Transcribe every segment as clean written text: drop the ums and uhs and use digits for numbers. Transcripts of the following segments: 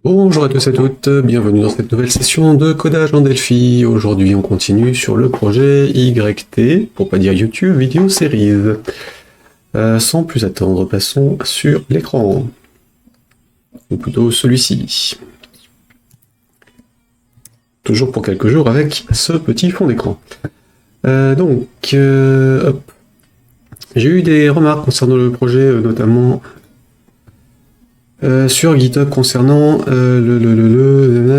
Bonjour à tous et à toutes, bienvenue dans cette nouvelle session de codage en Delphi. Aujourd'hui on continue sur le projet YT, pour pas dire YouTube Video Series. Sans plus attendre, passons sur l'écran. Ou plutôt celui-ci. Toujours pour quelques jours avec ce petit fond d'écran. Hop. J'ai eu des remarques concernant le projet, notamment sur GitHub concernant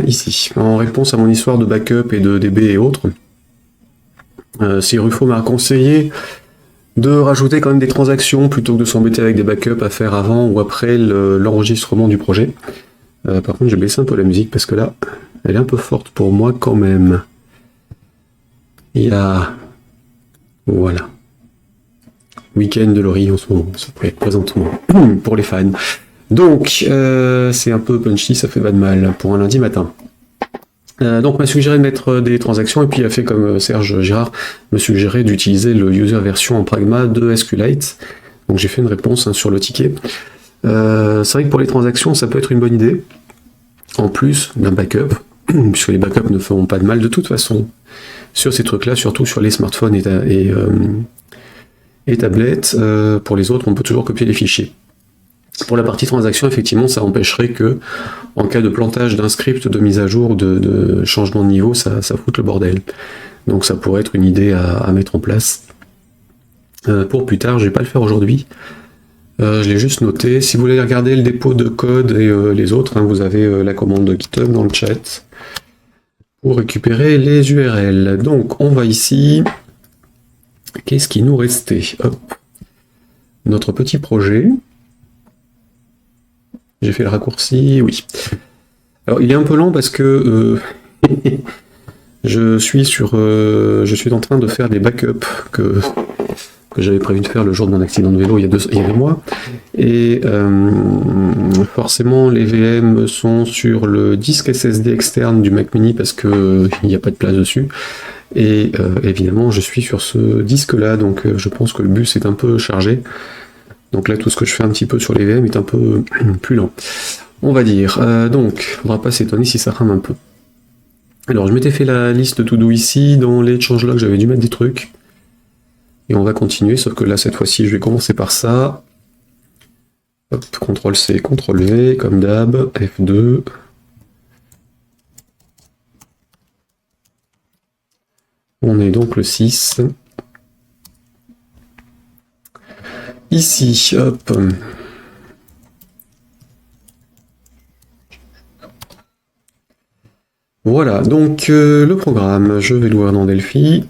ici, en réponse à mon histoire de backup et de DB et autres. Rufo m'a conseillé de rajouter quand même des transactions plutôt que de s'embêter avec des backups à faire avant ou après l'enregistrement du projet. Par contre, j'ai baissé un peu la musique parce que là, elle est un peu forte pour moi quand même. Il y a... Voilà. Week-end de Laurie en ce moment, présentement, pour les fans. Donc, c'est un peu punchy, ça fait pas de mal pour un lundi matin. Donc, m'a suggéré de mettre des transactions, et puis il a fait comme Serge Girard me suggérait d'utiliser le user version en pragma de SQLite. Donc, j'ai fait une réponse sur le ticket. C'est vrai que pour les transactions, ça peut être une bonne idée, en plus d'un backup, puisque les backups ne feront pas de mal de toute façon sur ces trucs-là, surtout sur les smartphones et tablettes. Pour les autres, on peut toujours copier les fichiers. Pour la partie transaction, effectivement, ça empêcherait que, en cas de plantage d'un script, de mise à jour, de changement de niveau, ça foute le bordel. Donc ça pourrait être une idée à mettre en place. Pour plus tard, je vais pas le faire aujourd'hui. Je l'ai juste noté. Si vous voulez regarder le dépôt de code et les autres, vous avez la commande GitHub dans le chat pour récupérer les URL. Donc on va ici. Qu'est-ce qui nous restait? Hop. Notre petit projet. J'ai fait le raccourci, oui. Alors il est un peu lent parce que je suis en train de faire des backups que j'avais prévu de faire le jour de mon accident de vélo il y a 2 mois. Et forcément les VM sont sur le disque SSD externe du Mac Mini parce qu'il n'y a pas de place dessus. Et évidemment je suis sur ce disque là, donc je pense que le bus est un peu chargé. Donc là, tout ce que je fais un petit peu sur les VM est un peu plus lent, on va dire. Donc, faudra pas s'étonner si ça rame un peu. Alors, je m'étais fait la liste to-do ici. Dans les changelogs, j'avais dû mettre des trucs. Et on va continuer, sauf que là, cette fois-ci, je vais commencer par ça. Hop, CTRL-C, CTRL-V, comme d'hab, F2. On est donc le 6. Ici, hop. Voilà, donc le programme, je vais l'ouvrir dans Delphi.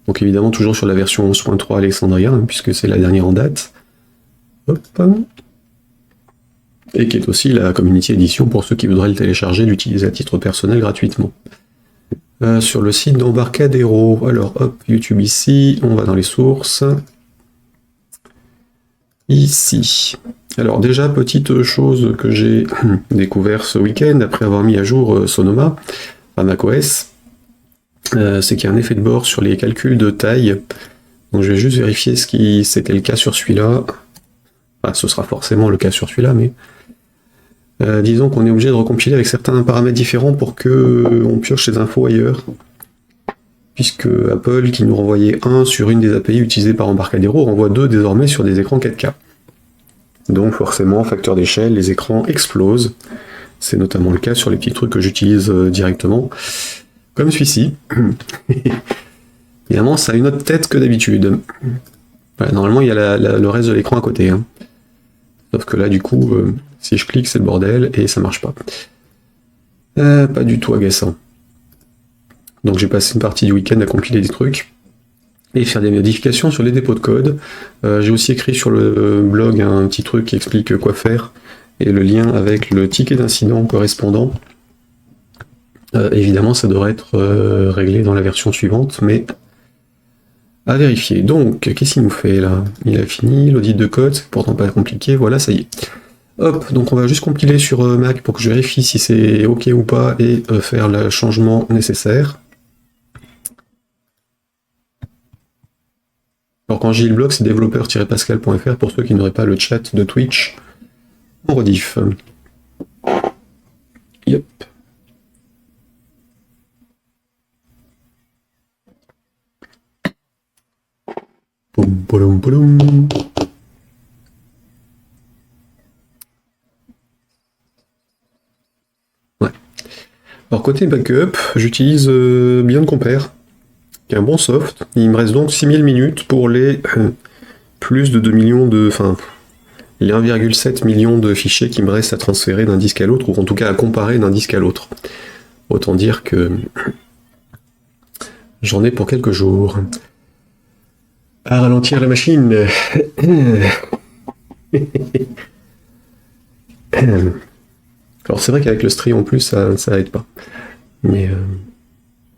Donc évidemment toujours sur la version 11.3 Alexandria, puisque c'est la dernière en date. Hop. Et qui est aussi la Community Edition pour ceux qui voudraient le télécharger, l'utiliser à titre personnel gratuitement. Sur le site d'Embarcadero. Alors hop, YouTube ici, on va dans les sources. Ici. Alors déjà, petite chose que j'ai découvert ce week-end, après avoir mis à jour Sonoma, à macOS, c'est qu'il y a un effet de bord sur les calculs de taille. Donc je vais juste vérifier si c'était le cas sur celui-là. Enfin, ce sera forcément le cas sur celui-là, mais disons qu'on est obligé de recompiler avec certains paramètres différents pour que on pioche ces infos ailleurs. Puisque Apple, qui nous renvoyait 1 sur une des API utilisées par Embarcadero, renvoie 2 désormais sur des écrans 4K. Donc forcément, facteur d'échelle, les écrans explosent. C'est notamment le cas sur les petits trucs que j'utilise directement, comme celui-ci. Évidemment, ça a une autre tête que d'habitude. Voilà, normalement, il y a le reste de l'écran à côté. Sauf que là, du coup, si je clique, c'est le bordel, et ça marche pas. Pas du tout agaçant. Donc j'ai passé une partie du week-end à compiler des trucs et faire des modifications sur les dépôts de code. J'ai aussi écrit sur le blog un petit truc qui explique quoi faire et le lien avec le ticket d'incident correspondant. Évidemment, ça devrait être réglé dans la version suivante, mais à vérifier. Donc, qu'est-ce qu'il nous fait là? Il a fini l'audit de code, c'est pourtant pas compliqué, voilà, ça y est. Hop, donc on va juste compiler sur Mac pour que je vérifie si c'est OK ou pas et faire le changement nécessaire. Alors quand je dis le blog, c'est développeur-pascal.fr pour ceux qui n'auraient pas le chat de Twitch en rediff. Yep. Boum, boum, boum. Ouais. Alors côté backup, j'utilise Beyond Compare, qui est un bon soft. Il me reste donc 6000 minutes pour les plus de 2 millions de... Enfin, les 1,7 million de fichiers qui me restent à transférer d'un disque à l'autre, ou en tout cas à comparer d'un disque à l'autre. Autant dire que j'en ai pour quelques jours. À ralentir la machine. Alors c'est vrai qu'avec le stream en plus, ça aide pas. Mais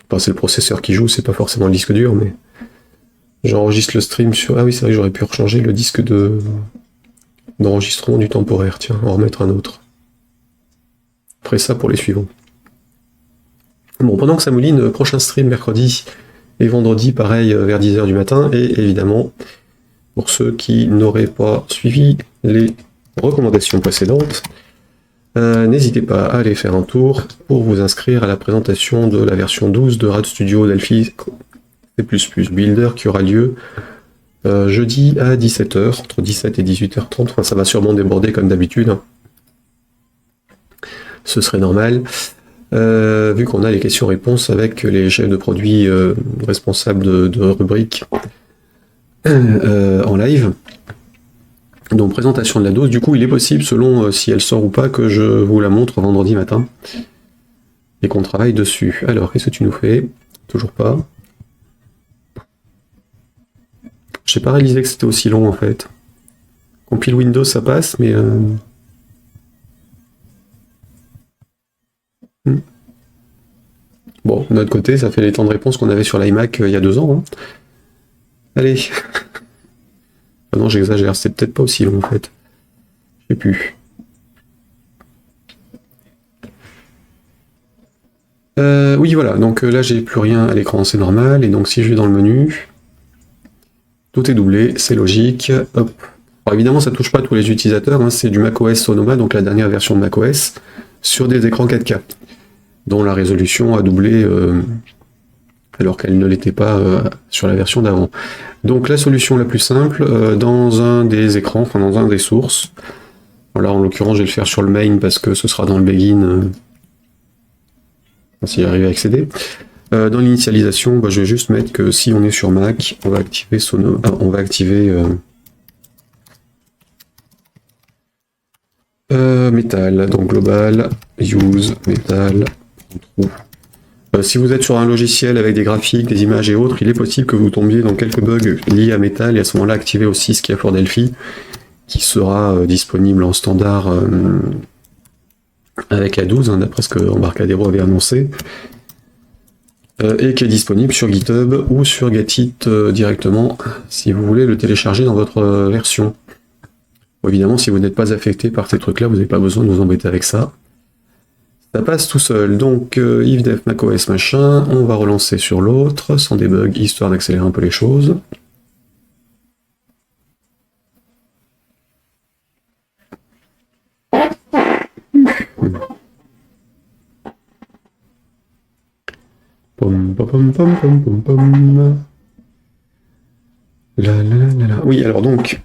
enfin, c'est le processeur qui joue, c'est pas forcément le disque dur, mais j'enregistre le stream sur... Ah oui, c'est vrai que j'aurais pu rechanger le disque d'enregistrement du temporaire. Tiens, en remettre un autre. Après ça pour les suivants. Bon, pendant que ça mouline, prochain stream mercredi et vendredi, pareil, vers 10h du matin. Et évidemment, pour ceux qui n'auraient pas suivi les recommandations précédentes, n'hésitez pas à aller faire un tour pour vous inscrire à la présentation de la version 12 de Rad Studio Delphi C++ Builder qui aura lieu jeudi à 17h, entre 17 et 18h30. Enfin, ça va sûrement déborder comme d'habitude. Ce serait normal. Vu qu'on a les questions-réponses avec les chefs de produits responsables de rubriques en live. Donc présentation de la dose, du coup il est possible, selon si elle sort ou pas, que je vous la montre vendredi matin et qu'on travaille dessus. Alors, qu'est-ce que tu nous fais? Toujours pas. J'ai pas réalisé que c'était aussi long en fait. Compile Windows ça passe, mais... Bon, de notre côté, ça fait les temps de réponse qu'on avait sur l'iMac il y a 2 ans. Hein. Allez. Ah non, j'exagère, c'est peut-être pas aussi long en fait. Je sais plus. Oui, voilà, donc là j'ai plus rien à l'écran, c'est normal. Et donc si je vais dans le menu, tout est doublé, c'est logique. Hop. Alors évidemment, ça touche pas tous les utilisateurs, hein, c'est du macOS Sonoma, donc la dernière version de macOS, sur des écrans 4K, dont la résolution a doublé alors qu'elle ne l'était pas sur la version d'avant. Donc la solution la plus simple, dans un des écrans, enfin dans un des sources, alors en l'occurrence je vais le faire sur le main parce que ce sera dans le begin, si j'arrive à accéder. Dans l'initialisation, je vais juste mettre que si on est sur Mac, on va activer on va activer Metal, donc global, use, Metal, on trouve. Si vous êtes sur un logiciel avec des graphiques, des images et autres, il est possible que vous tombiez dans quelques bugs liés à Metal et à ce moment-là activez aussi ce qu'il y a pour Delphi, qui sera disponible en standard avec la 12, hein, d'après ce que Embarcadero avait annoncé, et qui est disponible sur GitHub ou sur Getit directement, si vous voulez le télécharger dans votre version. Bon, évidemment, si vous n'êtes pas affecté par ces trucs-là, vous n'avez pas besoin de vous embêter avec ça. Ça passe tout seul, donc ifdef macOS machin, on va relancer sur l'autre, sans debug, histoire d'accélérer un peu les choses. Pom, pom, pom, pom, pom, pom, pom. La, la, la, la. Oui, alors donc,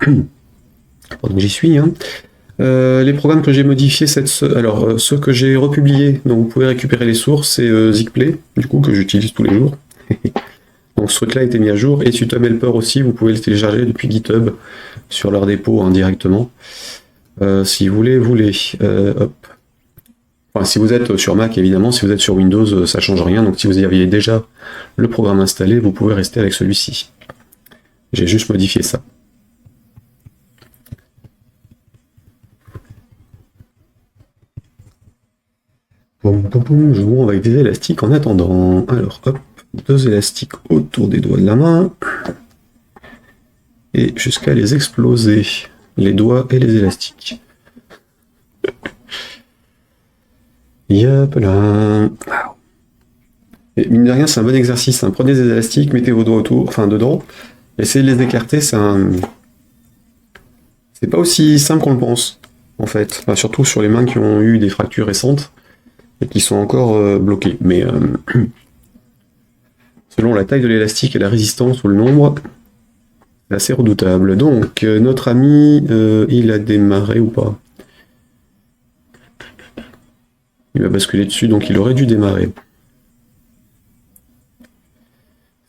pendant que j'y suis, hein. Les programmes que j'ai modifiés, alors ceux que j'ai republiés, donc vous pouvez récupérer les sources, c'est Zigplay, du coup, que j'utilise tous les jours. Donc ce truc-là a été mis à jour, et Tutum Helper aussi, vous pouvez le télécharger depuis GitHub sur leur dépôt indirectement. Si vous voulez, hop. Enfin, si vous êtes sur Mac, évidemment, si vous êtes sur Windows, ça change rien, donc si vous y aviez déjà le programme installé, vous pouvez rester avec celui-ci. J'ai juste modifié ça. Jouons avec des élastiques en attendant. Alors, hop, 2 élastiques autour des doigts de la main. Et jusqu'à les exploser. Les doigts et les élastiques. Yep là. Et mine de rien, c'est un bon exercice. Hein. Prenez des élastiques, mettez vos doigts autour, enfin dedans. Essayez de les écarter, c'est pas aussi simple qu'on le pense, en fait. Enfin, surtout sur les mains qui ont eu des fractures récentes. et qui sont encore bloqués. Mais selon la taille de l'élastique et la résistance ou le nombre, c'est assez redoutable. Donc, notre ami, il a démarré ou pas? Il va basculer dessus, donc il aurait dû démarrer.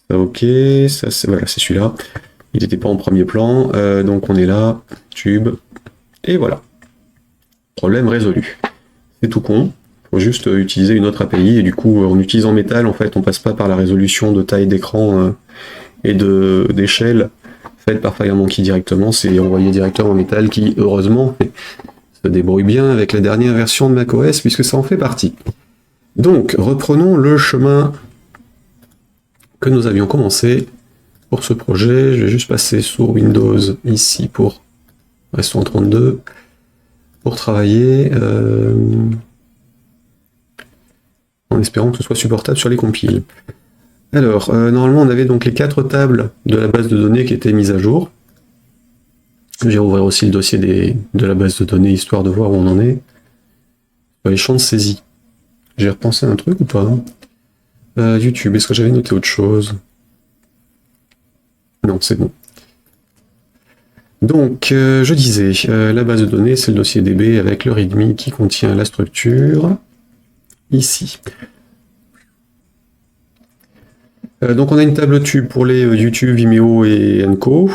Ça, ok, ça c'est voilà, c'est celui-là. Il n'était pas en premier plan, donc on est là, tube, et voilà. Problème résolu. C'est tout con. Faut juste utiliser une autre API, et du coup, en utilisant Metal, en fait, on passe pas par la résolution de taille d'écran et d'échelle faite par FireMonkey directement, c'est envoyé directement en Metal qui, heureusement, se débrouille bien avec la dernière version de macOS, puisque ça en fait partie. Donc, reprenons le chemin que nous avions commencé pour ce projet. Je vais juste passer sur Windows ici pour restons en 32 pour travailler en espérant que ce soit supportable sur les compiles. Alors, normalement, on avait donc les 4 tables de la base de données qui étaient mises à jour. Je vais ouvrir aussi le dossier de la base de données, histoire de voir où on en est. Les champs de saisie. J'ai repensé à un truc ou pas? YouTube, est-ce que j'avais noté autre chose? Non, c'est bon. Donc, je disais, la base de données, c'est le dossier DB avec le README qui contient la structure, ici. Donc on a une table tube pour les YouTube, Vimeo et Co.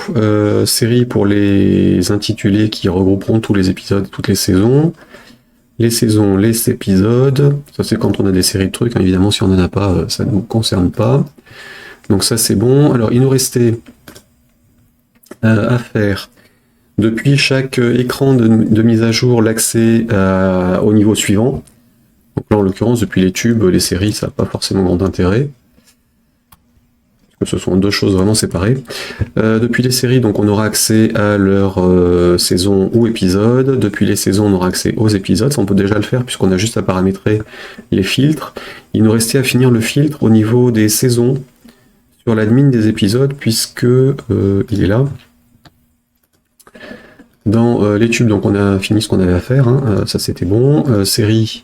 Série pour les intitulés qui regrouperont tous les épisodes, toutes les saisons, les épisodes. Ça c'est quand on a des séries de trucs, hein. Évidemment si on n'en a pas, ça ne nous concerne pas. Donc ça c'est bon. Alors il nous restait à faire depuis chaque écran de mise à jour l'accès au niveau suivant. Donc là en l'occurrence depuis les tubes, les séries, ça n'a pas forcément grand intérêt. Ce sont deux choses vraiment séparées. Depuis les séries, donc on aura accès à leur saison ou épisode. Depuis les saisons, on aura accès aux épisodes. Ça, on peut déjà le faire puisqu'on a juste à paramétrer les filtres. Il nous restait à finir le filtre au niveau des saisons sur l'admin des épisodes puisque il est là. Dans les tubes, donc on a fini ce qu'on avait à faire. Hein. Ça c'était bon. Série,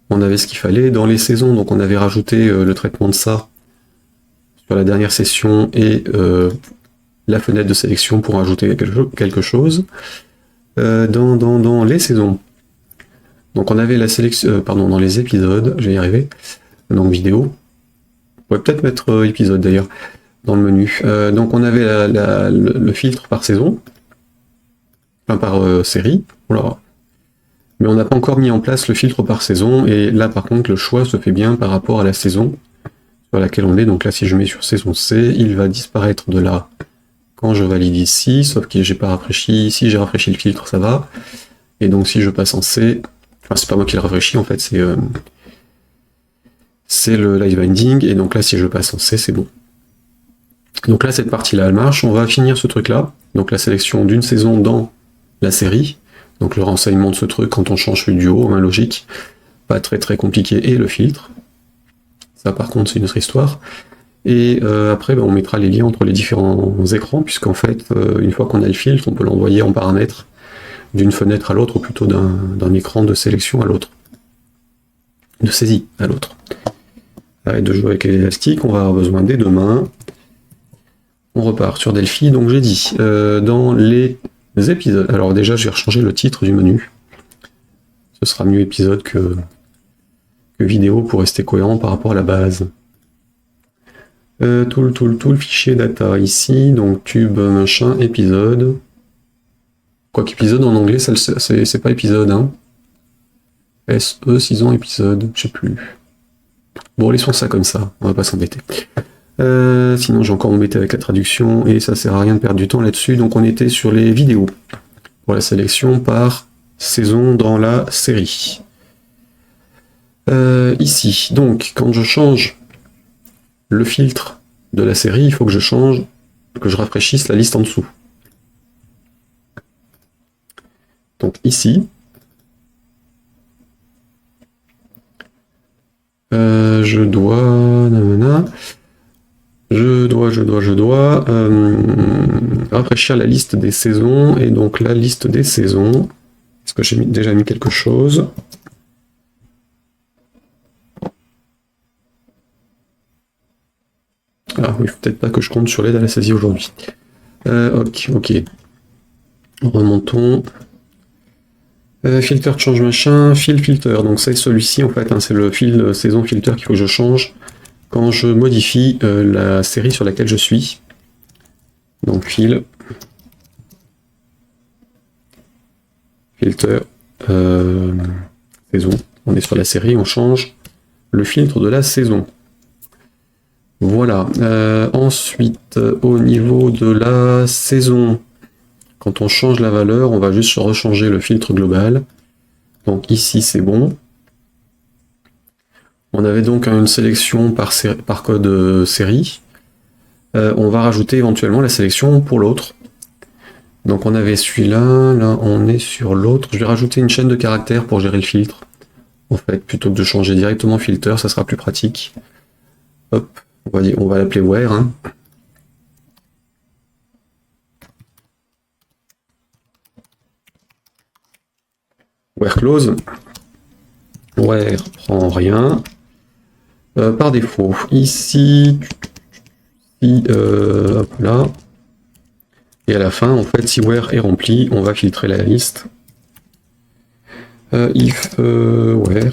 on avait ce qu'il fallait. Dans les saisons, donc on avait rajouté le traitement de ça sur la dernière session et la fenêtre de sélection pour ajouter quelque chose. Dans les saisons, donc on avait la sélection, pardon, dans les épisodes, je vais y arriver, donc vidéo, on pourrait peut-être mettre épisode d'ailleurs dans le menu. Donc on avait le filtre par saison, enfin par série, voilà. Mais on n'a pas encore mis en place le filtre par saison, et là par contre le choix se fait bien par rapport à la saison sur laquelle on est. Donc là si je mets sur saison C, il va disparaître de là quand je valide ici, sauf que j'ai pas rafraîchi. Si j'ai rafraîchi le filtre, ça va. Et donc si je passe en C, enfin c'est pas moi qui le rafraîchis en fait, c'est le live binding, et donc là si je passe en C, c'est bon. Donc là cette partie-là elle marche, on va finir ce truc-là, donc la sélection d'une saison dans la série, donc le renseignement de ce truc quand on change le duo, hein, logique, pas très très compliqué, et le filtre. Ça par contre c'est une autre histoire. Et après on mettra les liens entre les différents écrans, puisqu'en fait une fois qu'on a le filtre, on peut l'envoyer en paramètres d'une fenêtre à l'autre, ou plutôt d'un écran de sélection à l'autre, de saisie à l'autre. Arrête de jouer avec les élastiques, on va avoir besoin des deux mains. On repart sur Delphi, donc j'ai dit, dans les épisodes, alors déjà je vais rechanger le titre du menu, ce sera mieux épisode que vidéo pour rester cohérent par rapport à la base. Tool, fichier data ici, donc tube, machin, épisode. Quoique épisode en anglais, c'est pas épisode, hein. SE, 6 ans, épisode, je sais plus. Bon, laissons ça comme ça, on va pas s'embêter. Sinon, j'ai encore embêté avec la traduction, et ça sert à rien de perdre du temps là-dessus, donc on était sur les vidéos. Pour la sélection par saison dans la série. Ici, donc, quand je change le filtre de la série, il faut que je rafraîchisse la liste en dessous. Donc ici, je dois rafraîchir la liste des saisons, et donc la liste des saisons, est-ce que j'ai déjà mis quelque chose? Ah oui, faut peut-être pas que je compte sur l'aide à la saisie aujourd'hui. Ok. Remontons. Filter change machin, fil filter. Donc c'est celui-ci en fait, hein, c'est le fil saison filter qu'il faut que je change quand je modifie la série sur laquelle je suis. Donc fil filter saison. On est sur la série, on change le filtre de la saison. Voilà. Ensuite, au niveau de la saison, quand on change la valeur, on va juste rechanger le filtre global. Donc ici, c'est bon. On avait donc une sélection par code série. On va rajouter éventuellement la sélection pour l'autre. Donc on avait celui-là, là on est sur l'autre. Je vais rajouter une chaîne de caractères pour gérer le filtre. En fait, plutôt que de changer directement filter, ça sera plus pratique. Hop, on va l'appeler where. Hein. Where close. Where prend rien. Par défaut, ici, hop là. Et à la fin, en fait, si where est rempli, on va filtrer la liste. If where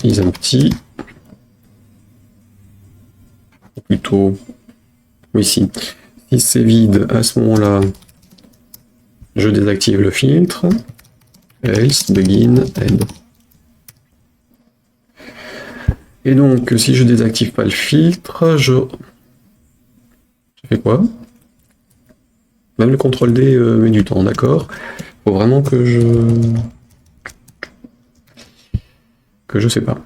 is empty. Plutôt, oui, si c'est vide, à ce moment-là, je désactive le filtre. Else, begin, end. Et donc, si je désactive pas le filtre, je fais quoi? Même le CTRL D met du temps, d'accord? Faut vraiment que je sais pas.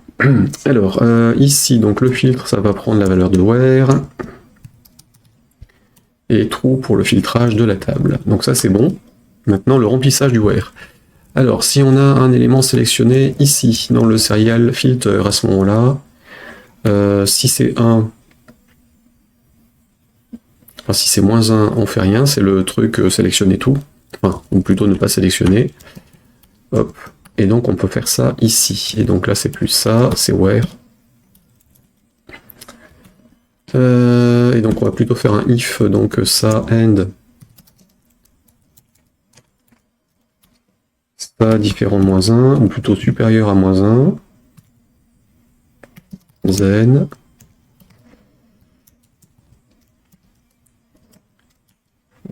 Alors, ici, donc le filtre, ça va prendre la valeur de where. Et true pour le filtrage de la table. Donc ça, c'est bon. Maintenant, le remplissage du where. Alors, si on a un élément sélectionné ici, dans le serial filter, à ce moment-là, si c'est 1, enfin si c'est moins 1, on fait rien, c'est le truc sélectionner tout, enfin, ou plutôt ne pas sélectionner. Hop. Et donc on peut faire ça ici. Et donc là c'est plus ça, c'est where. Et donc on va plutôt faire un if, donc ça, end. Ça différent de moins 1, ou plutôt supérieur à moins 1. Then.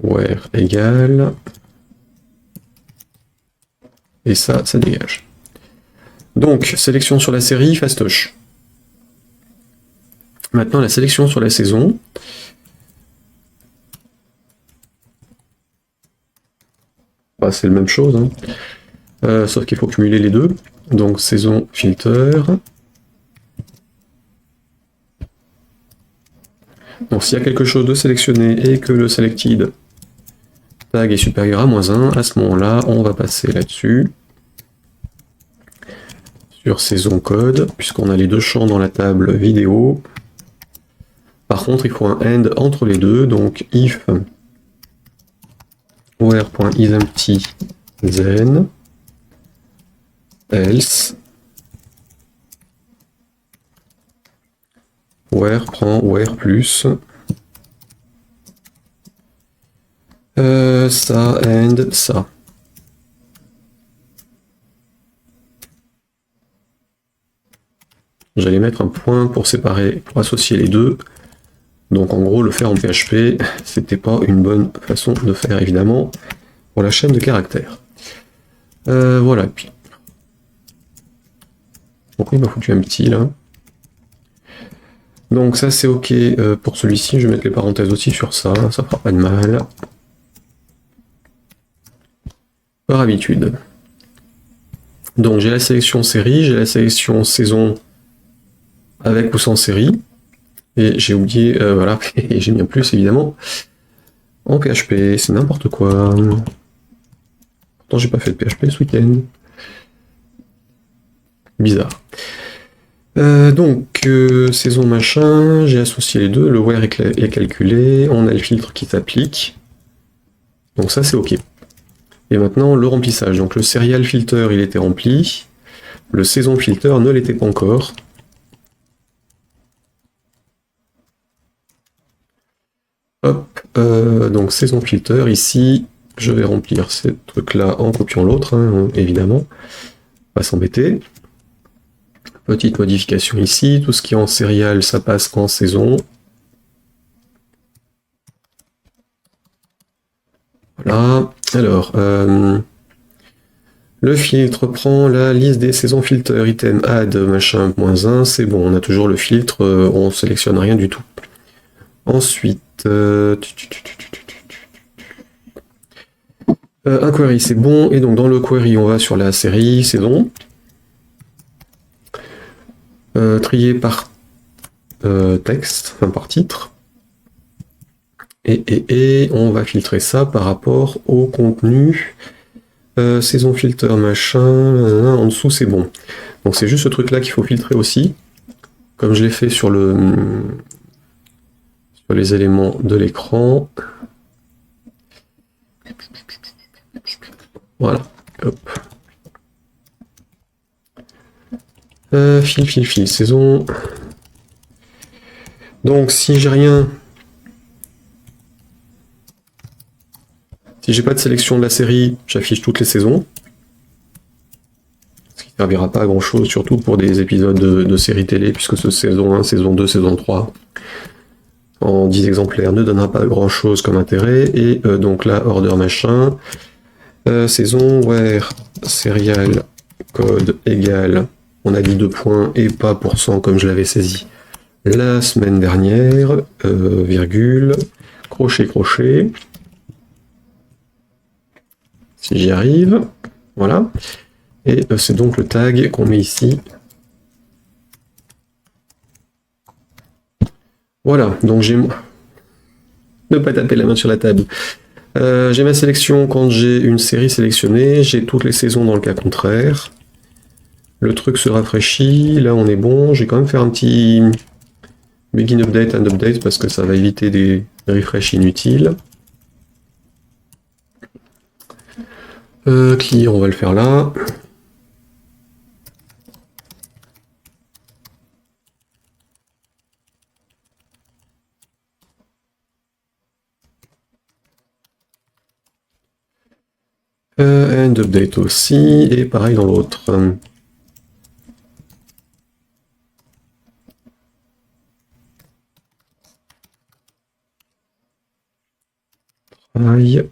Where égale. Et ça dégage. Donc, sélection sur la série, fastoche. Maintenant, la sélection sur la saison. Bah, c'est la même chose, hein. Sauf qu'il faut cumuler les deux. Donc, saison filter. Donc, s'il y a quelque chose de sélectionné et que le selected tag est supérieur à moins 1, à ce moment-là, on va passer là-dessus. Sur saison code, puisqu'on a les deux champs dans la table vidéo. Par contre, il faut un end entre les deux, donc if where.isEmpty then else where prend where plus ça and ça. J'allais mettre un point pour séparer, pour associer les deux. Donc en gros, le faire en PHP, c'était pas une bonne façon de faire, évidemment, pour la chaîne de caractères. Voilà, puis... Pourquoi il m'a foutu un petit, là? Donc ça, c'est OK pour celui-ci. Je vais mettre les parenthèses aussi sur ça, ça fera pas de mal. Par habitude. Donc j'ai la sélection série, j'ai la sélection saison avec ou sans série. Et j'ai oublié, voilà, et j'ai mis un plus évidemment en PHP, c'est n'importe quoi. Pourtant j'ai pas fait de PHP ce week-end. Bizarre. Donc, saison machin, j'ai associé les deux, le where est calculé, on a le filtre qui s'applique. Donc ça c'est OK. Et maintenant le remplissage. Donc le serial filter il était rempli, le saison filter ne l'était pas encore. donc saison filter, ici, je vais remplir ce truc-là en copiant l'autre, hein, évidemment. Pas s'embêter. Petite modification ici, tout ce qui est en céréales, ça passe en saison. Voilà. Alors, le filtre prend la liste des saisons filter, item, add, machin, -1, c'est bon, on a toujours le filtre, on sélectionne rien du tout. Ensuite, un query, c'est bon, et donc dans le query, on va sur la série saison. Trier par texte, enfin par titre. Et on va filtrer ça par rapport au contenu. Saison filter, machin, en dessous c'est bon. Donc c'est juste ce truc là qu'il faut filtrer aussi, comme je l'ai fait sur les éléments de l'écran. Voilà, hop. Fil, saison. Donc si j'ai rien, si j'ai pas de sélection de la série, j'affiche toutes les saisons. Ce qui ne servira pas à grand chose, surtout pour des épisodes de séries télé, puisque ce saison 1, saison 2, saison 3, en 10 exemplaires, ne donnera pas grand chose comme intérêt. Et donc là, order machin, saison, where, serial, code égal, on a dit 2 points et pas % comme je l'avais saisi la semaine dernière, virgule, crochet, si j'y arrive, voilà. Et c'est donc le tag qu'on met ici. Voilà, donc j'ai... Ne pas taper la main sur la table. J'ai ma sélection quand j'ai une série sélectionnée, j'ai toutes les saisons dans le cas contraire. Le truc se rafraîchit, là on est bon, je vais quand même faire un petit begin update and update parce que ça va éviter des refresh inutiles. Clear, on va le faire là. And update aussi, et pareil dans l'autre. Travail.